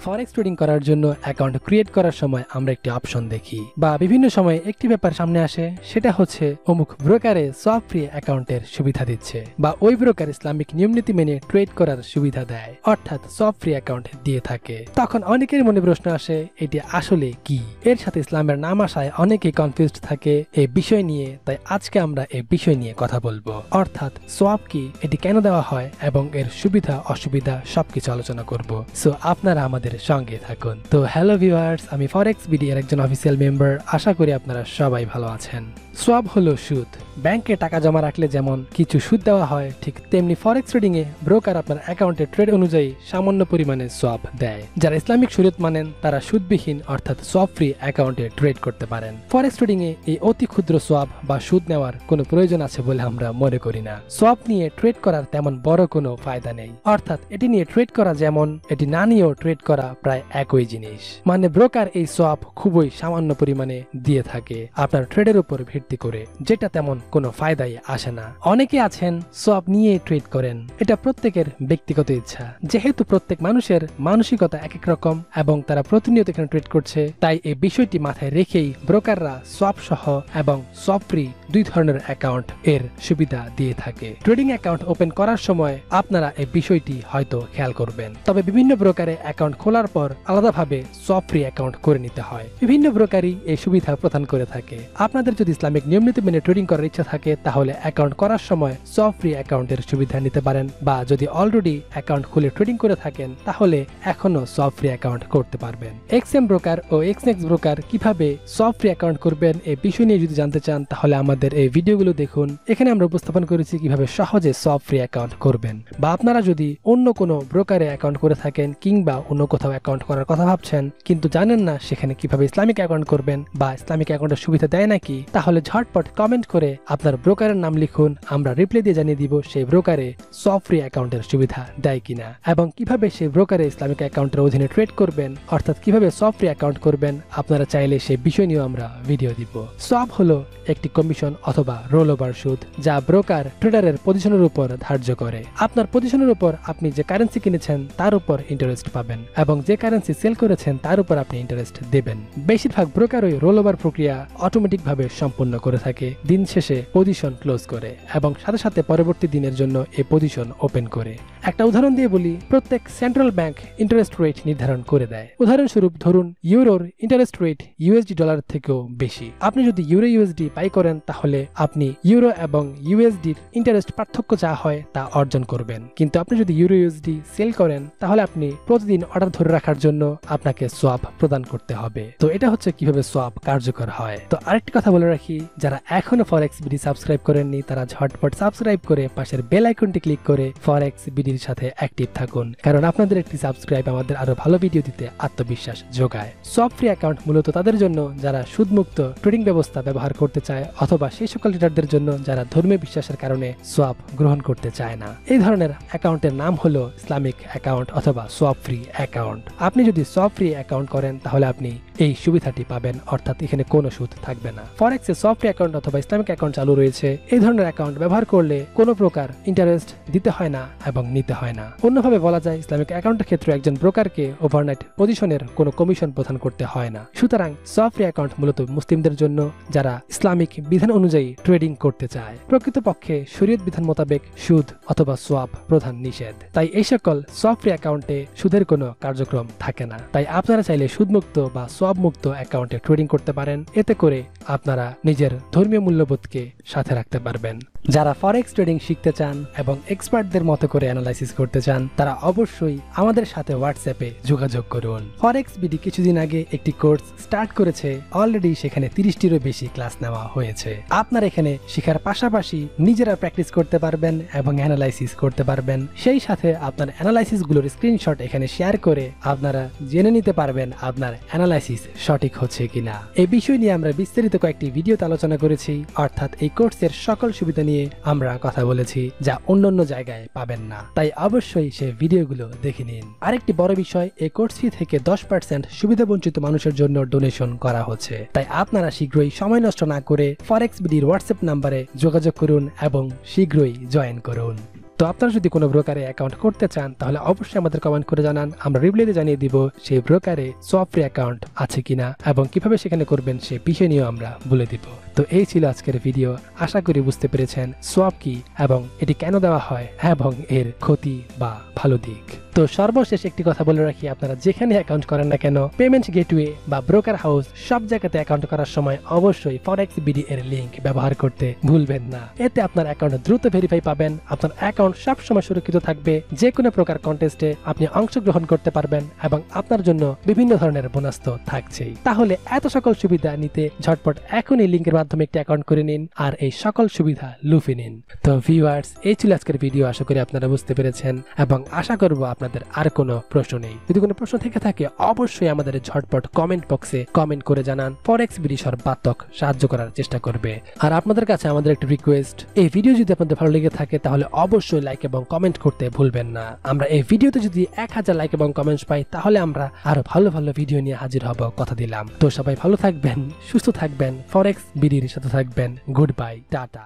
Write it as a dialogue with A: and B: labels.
A: Forex trading করার জন্য account create করার সময় আমরা একটি অপশন দেখি বা বিভিন্ন সময় একটি ব্যাপার সামনে আসে, সেটা হচ্ছে অমুক ব্রোকারে সব ফ্রি অ্যাকাউন্টের সুবিধা দিচ্ছে বা ওই ব্রোকার ইসলামিক নিয়মনীতি মেনে ট্রেড করার সুবিধা দেয়, অর্থাৎ সব ফ্রি অ্যাকাউন্ট দিয়ে থাকে। তখন অনেকের মনে প্রশ্ন আসে, এটি আসলে কি? এর সাথে ইসলামের নাম আসায় অনেকেই কনফিউজড থাকে এই বিষয় নিয়ে। তাই আজকে আমরা এই বিষয় নিয়ে কথা বলবো, অর্থাৎ সোয়াপ কি, এটি কেন দেওয়া হয় এবং এর সুবিধা অসুবিধা সবকিছু আলোচনা করব। সো আপনারা আমাদের সঙ্গে থাকুন। তো হ্যালো ভিউয়ার্স, আমি ফরেক্স বিডি এর একজন অফিসিয়াল মেম্বার। আশা করি আপনারা সবাই ভালো আছেন। সোয়াপ হলো সুদ। ব্যাংকে টাকা জমা রাখলে যেমন কিছু সুদ দেওয়া হয়, ঠিক তেমনি ফরেক্স ট্রেডিং এ ব্রোকার আপনার অ্যাকাউন্টে ট্রেড অনুযায়ী সামান্য পরিমাণে সোয়াপ দেয়। যারা ইসলামিক শরীয়ত মানেন তারা সুদবিহীন অর্থাৎ সোয়াপ ফ্রি অ্যাকাউন্টে ট্রেড করতে পারেন। ফরেক্স ট্রেডিং এ এই অতি ক্ষুদ্র সোয়াপ বা সুদ নেওয়ার কোনো প্রয়োজন আছে বলে আমরা মনে করি না। সোয়াপ নিয়ে ট্রেড করার তেমন বড় কোনো ফায়দা নেই, অর্থাৎ এটি নিয়ে ট্রেড করা যেমন, এটি না নিয়েও ট্রেড করা প্রায় একই জিনিস। মানে ব্রোকার এই সোয়াপ খুবই সামান্য পরিমাণে দিয়ে থাকে আপনার ট্রেডের উপর ভিত্তি করে, যেটা তেমন কোনো ফায়দাই আসে না। অনেকে আছেন সোয়াপ নিয়ে ট্রেড করেন, এটা প্রত্যেকের ব্যক্তিগত ইচ্ছা। যেহেতু প্রত্যেক মানুষের মানসিকতা এক এক রকম এবং তারা প্রতিনিয়ত এখানে ট্রেড করছে, তাই এই বিষয়টি মাথায় রেখেই ব্রোকাররা সোয়াপ সহ এবং সোয়াপ ফ্রি দুই ধরনের অ্যাকাউন্ট এর সুবিধা দিয়ে থাকে। ট্রেডিং অ্যাকাউন্ট ওপেন করার সময় আপনারা এই বিষয়টি হয়তো খেয়াল করবেন। তবে বিভিন্ন ব্রোকারে অ্যাকাউন্ট খোলার পর আলাদাভাবে সোয়াপ ফ্রি অ্যাকাউন্ট করে নিতে হয়। বিভিন্ন ব্রোকারই এই সুবিধা প্রদান করে থাকে। আপনাদের যদি ইসলামিক নিয়মনীতি মেনে ট্রেডিং করার ইচ্ছা থাকে, তাহলে অ্যাকাউন্ট করার সময় সোয়াপ ফ্রি অ্যাকাউন্টের সুবিধা নিতে পারেন, বা যদি অলরেডি অ্যাকাউন্ট খুলে ট্রেডিং করে থাকেন তাহলে এখনো সোয়াপ ফ্রি অ্যাকাউন্ট করতে পারবেন। ICM ব্রোকার ও এক্সনেক্স ব্রোকার কিভাবে সোয়াপ ফ্রি অ্যাকাউন্ট করবেন এই বিষয় নিয়ে যদি জানতে চান, তাহলে আমাদের এই ভিডিওগুলো দেখুন। এখানে আমরা উপস্থাপন করেছি কিভাবে সহজে সোয়াপ ফ্রি অ্যাকাউন্ট করবেন। বা আপনারা যদি অন্য কোনো ব্রোকারে অ্যাকাউন্ট করে থাকেন কিংবা অন্য কোথাও অ্যাকাউন্ট করার কথা ভাবছেন কিন্তু জানেন না সেখানে কিভাবে ইসলামিক অ্যাকাউন্ট করবেন বা ইসলামিক অ্যাকাউন্টের সুবিধা দেয় নাকি, তাহলে ঝটপট কমেন্ট করে আপনার ব্রোকারের নাম লিখুন। আমরা রিপ্লাই দিয়ে জানিয়ে দিব সেই ব্রোকারে সোয়াপ ফ্রি অ্যাকাউন্টের সুবিধা দেয় কিনা এবং কিভাবে সেই ব্রোকারে ইসলামিক অ্যাকাউন্টের অধীনে ট্রেড করবেন, অর্থাৎ কিভাবে সোয়াপ ফ্রি অ্যাকাউন্ট করবেন। আপনারা চাইলে সেই বিষয় নিয়েও আমরা ভিডিও দিব। সোয়াপ হলো একটি কমিশন অথবা রোল ওভার সুদ, যা ব্রোকার ট্রেডারের পজিশনের উপর ধার্য করে। আপনার পজিশনের উপর আপনি যে কারেন্সি কিনেছেন তার উপর ইন্টারেস্ট পাবেন এবং যে কারেন্সি সেল করেছেন তার উপর আপনি ইন্টারেস্ট দেবেন। বেশিরভাগ ব্রোকার ওই রোল ওভার প্রক্রিয়া অটোমেটিক ভাবে সম্পন্ন করে থাকে, দিন শেষে পজিশন ক্লোজ করে এবং সাথে সাথে পরবর্তী দিনের জন্য এই পজিশন ওপেন করে। একটা উদাহরণ দিয়ে বলি, প্রত্যেক সেন্ট্রাল ব্যাংক ইন্টারেস্ট রেট নির্ধারণ করে দেয়। উদাহরণস্বরূপ ধরুন ইউরোর ইন্টারেস্ট রেট ইউএসডি ডলার থেকেও বেশি। আপনি যদি ইউরো ইউএসডি বাই করেন তাহলে আপনি ইউরো এবং ইউএসডির ইন্টারেস্ট পার্থক্য যা হয় তা অর্জন করবেন। কিন্তু আপনি যদি ইউরো ইউএসডি সেল করেন তাহলে আপনি প্রতিদিন অর্ডার ধরে রাখার জন্য আপনাকে সোয়াপ প্রদান করতে হবে। তো এটা হচ্ছে কিভাবে সোয়াপ কার্যকর হয়। তো আরেকটি কথা বলে রাখি, যারা এখনো ফরেক্স বিডি সাবস্ক্রাইব করেননি তারা ঝটপট সাবস্ক্রাইব করে পাশের বেল আইকনটি ক্লিক করে ফরেক্স বিডির সাথে অ্যাক্টিভ থাকুন, কারণ আপনাদের একটি সাবস্ক্রাইব আমাদের আরো ভালো ভিডিও দিতে আত্মবিশ্বাস যোগায়। সোয়াপ ফ্রি অ্যাকাউন্ট মূলত তাদের জন্য যারা সুদমুক্ত ট্রেডিং ব্যবস্থা ব্যবহার করতে চায় অথবা সেই সকল ট্রেডারদের জন্য যারা ধর্মীয় বিশ্বাসের কারণে সোয়াপ গ্রহণ করতে চায় না। এই ধরনের অ্যাকাউন্টের নাম হলো ইসলামিক অ্যাকাউন্ট অথবা সোয়াপ ফ্রি অ্যাকাউন্ট। আপনি যদি সোয়াপ ফ্রি অ্যাকাউন্ট করেন তাহলে আপনি এই সুবিধাটি পাবেন, অর্থাৎ এখানে কোনো সুদ থাকবে না। ফরেক্সে সোয়াপ ফ্রি অ্যাকাউন্ট অথবা ইসলামিক অ্যাকাউন্ট চালু রয়েছে। এই ধরনের অ্যাকাউন্ট ব্যবহার করলে কোনো প্রকার ইন্টারেস্ট দিতে হয় না এবং নিতে হয় না। অন্যভাবে বলা যায়, ইসলামিক অ্যাকাউন্টের ক্ষেত্রে একজন ব্রোকারকে ওভারনাইট পজিশনের কোনো কমিশন প্রদান করতে হয় না। সুতরাং সোয়াপ ফ্রি অ্যাকাউন্ট মূলত মুসলিমদের জন্য যারা ইসলামিক বিধান অনুযায়ী ট্রেডিং করতে চায়। প্রকৃতপক্ষে শরীয়ত বিধান মোতাবেক সুদ অথবা সোয়াপ প্রধান নিষেধ, তাই এই সকল সোয়াপ ফ্রি অ্যাকাউন্টে সুদের কোনো কার্যক্রম থাকে না। তাই আপনারা চাইলে সুদমুক্ত বা সোয়াপ মুক্ত অ্যাকাউন্টে ট্রেডিং করতে পারেন। এতে করে আপনারা নিজের ধর্মীয় মূল্যবোধকে সাথে রাখতে পারবেন। যারা ফরেক্স ট্রেডিং শিখতে চান এবং এক্সপার্টদের মতো করে অ্যানালাইসিস করতে চান তারা অবশ্যই আমাদের সাথে হোয়াটসঅ্যাপে যোগাযোগ করুন। ফরেক্স বিডি কিছুদিন আগে একটি কোর্স স্টার্ট করেছে। অলরেডি সেখানে 30টিরও বেশি ক্লাস নেওয়া হয়েছে। আপনারা এখানে শেখার পাশাপাশি নিজেরা প্র্যাকটিস করতে পারবেন এবং অ্যানালাইসিস করতে পারবেন। সেই সাথে আপনার অ্যানালাইসিস গুলোর স্ক্রিনশট এখানে শেয়ার করে আপনারা জেনে নিতে পারবেন আপনার অ্যানালাইসিস সঠিক হচ্ছে কিনা। এই বিষয় নিয়ে আমরা বিস্তারিত কয়েকটি ভিডিওতে আলোচনা করেছি, অর্থাৎ এই কোর্সের সকল সুবিধা নিয়ে আমরা কথা বলেছি যা অন্যান্য জায়গায় পাবেন না। তাই অবশ্যই সেই ভিডিওগুলো দেখে নিন। আরেকটি বড় বিষয়, এই কোর্স ফি থেকে 10% সুবিধাবঞ্চিত মানুষের জন্য ডোনেশন করা হচ্ছে। তাই আপনারা শীঘ্রই সময় নষ্ট না করে ফরেক্স বিডির হোয়াটসঅ্যাপ নাম্বারে যোগাযোগ করুন এবং শীঘ্রই জয়েন করুন। তো আপনারা যদি কোনো ব্রোকারে অ্যাকাউন্ট করতে চান তাহলে অবশ্যই আমাদের কমেন্ট করে জানান, আমরা রিপ্লাইতে জানিয়ে দিব সেই ব্রোকারে সোয়াপ ফ্রি অ্যাকাউন্ট আছে কিনা এবং কিভাবে সেখানে করবেন সে বিষয় নিয়েও আমরা বলে দিব। তো এই ছিল আজকের ভিডিও, আশা করি বুঝতে পেরেছেন সোয়াপ কি এবং এটি কেন দেওয়া হয় এবং এর ক্ষতি বা ভালো দিক। তো সর্বশেষ একটি কথা বলে রাখি, আপনারা যেখানে অ্যাকাউন্ট করেন না কেন, পেমেন্ট গেটওয়ে বা ব্রোকার হাউস সব জায়গাতে অ্যাকাউন্ট করার সময় অবশ্যই ফরেক্স বিডি এর লিংক ব্যবহার করতে ভুলবেন না। এতে আপনার অ্যাকাউন্ট দ্রুত ভেরিফাই পাবেন, আপনার অ্যাকাউন্ট সবসময় সুরক্ষিত থাকবে, যে কোনো প্রকার কন্টেস্টে আপনি অংশগ্রহণ করতে পারবেন এবং আপনার জন্য বিভিন্ন ধরনের বোনাস তো থাকছেই। তাহলে এত সকল সুবিধা নিতে ঝটপট এখনই লিংকের মাধ্যমে একটি অ্যাকাউন্ট করে নিন আর এই সকল সুবিধা লুফে নিন। তো ভিউয়ার্স, এই ছিল আজকের ভিডিও, আশা করি আপনারা বুঝতে পেরেছেন এবং আশা করব আপনাদের আর কোনো প্রশ্ন নেই। যদি কোনো প্রশ্ন থেকে থাকে অবশ্যই আমাদের ঝটপট কমেন্ট বক্সে কমেন্ট করে জানান, ফরেক্স বিডি সর্বাত্মক সাহায্য করার চেষ্টা করবে। আর আপনাদের কাছে আমাদের একটা রিকোয়েস্ট, এই ভিডিও যদি আপনাদের ভালো লেগে থাকে তাহলে অবশ্যই লাইক এবং কমেন্ট করতে ভুলবেন না। আমরা এই ভিডিওতে যদি 1000 লাইক এবং কমেন্টস পাই তাহলে আমরা আরো ভালো ভালো ভিডিও নিয়ে হাজির হব, কথা দিলাম। তো সবাই ভালো থাকবেন, সুস্থ থাকবেন, ফরেক্স বিডির সাথে থাকবেন। Good bye, tata.